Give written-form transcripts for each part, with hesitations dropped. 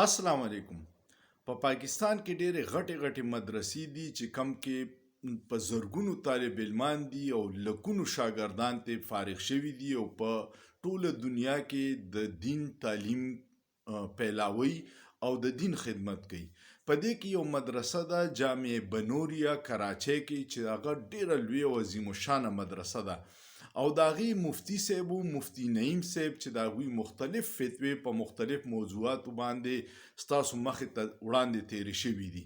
السلام علیکم. په پاکستان کې ډېرې غټې مدرسې دي چې کم کې په زرګونو طالب علمان دي او لکونو شاګردان ته فارغ شوي دي او په ټوله دنیا کې د دین تعلیم پیلاوي او د دین خدمت کوي. په دې کې یو مدرسه ده جامع بنوریا کراچۍ کې چې هغه ډېره لوی او عظیم الشانه مدرسه ده او د هغې مفتي صاحب مفتي نعیم صاحب چې د هغوی مختلف فتوې په مختلف موضوعاتو باندې ستاسو مخې ته وړاندې تېرې شوي دي.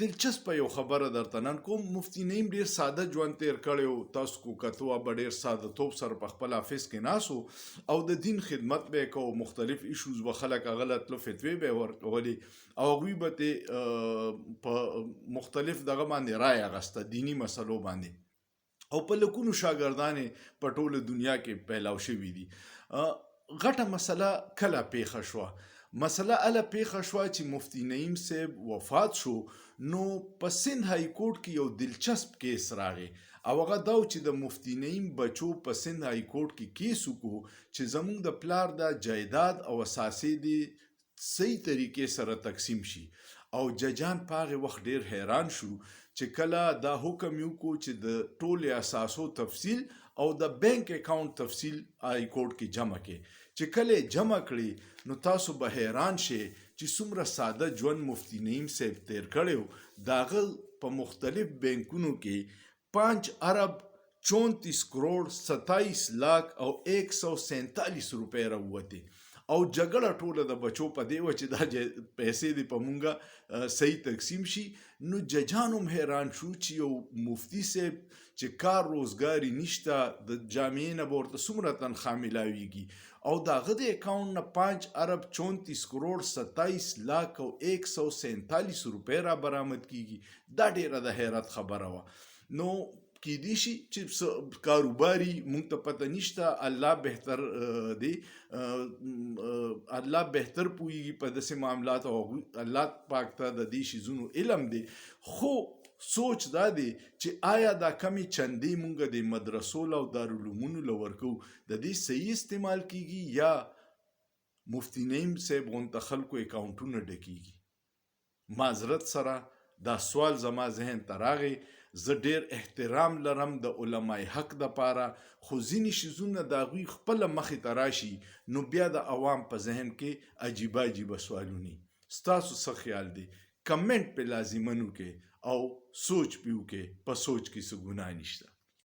دلچسپه یو خبره درته نن کوم. مفتي نعیم ډېر ساده ژوند تېر کړی و. تاسو کو کتو به ډېر ساده توب سره په خپل افس کې ناست او د دین خدمت به یې کوو. مختلف ایشوز به خلک هغه له تلو فتوې به یې ورکولې او هغوی به ترې په مختلف دغه باندې رایه اخیسته دیني مسلو باندې او په لکونو شاګردان په ټوله دنیا کې پیلاو شوي دي. غټه مسله کله پیښه شوه؟ مسله هله پیښه شوه چې مفتي نعیم صاحب وفات شو نو په سند های کورټ کې یو دلچسپ کیس راغی او هغه دا و چې د مفتي نعیم بچو په سند های کورټ کې کیس وکړو چې زموږ د پلار د جایداد او اساسې دې صحیح طریقې سره تقسیم شي او ججان په هغې وخت ډېر حیران شو چې کله دا حکم یې وکړو چې د ټولې اساسو تفصیل او د بینک اکاونټ تفصیل های کورټ کې جمع کړي. چې کله یې جمع کړي نو تاسو به حیران شئ چې څومره ساده ژوند مفتي نعیم صاحب تېر کړی و. د هغه په مختلف بینکونو کې 5 ارب 34 کروڑ 27 لاک او 147 روپۍ راووتې او جګړه ټوله د بچو په دی وه چې دا پیسې دې په مونږه صحیح تقسیم شي. نو ججان هم حیران شو چې یو مفتي صاحب چې کار روزګاري نشته د جامعې نه به ورته څومره تنخواه میلاویږي او د هغه د اکاونټ نه 5 ارب 34 کروڑ 27 لاک او 147 روپۍ را برآمد کیږي. دا ډیره د حیرت خبره وه. نو کیدی شي چې کاروباري مونږ ته پته نشته. الله بهتر دی، الله بهتر پوهیږي په داسې معاملات او الله پاک ته د دې شیزونو علم دی. خو سوچ دا دی چې آیا دا کمی چندې مونږ د مدرسو او دارالعلومونو له ورکو د دې صحیح استعمال کیږي یا مفتي نعیم صاحب غونته خلکو اکاونټونه ډکیږي؟ معذرت سره دا سوال زما ذهن ته راغی. زه ډیر احترام لرم د علماء حق دپاره خو ځینې شیزونه د هغوی خپله مخې ته راشي نو بیا د عوام په ذهن کې عجیبه سوالونه. ستاسو څه خیال دی؟ کمنټ پې لازمن وکړئ او سوچ پې وکړئ. په سوچ کې څه ګناه نشته.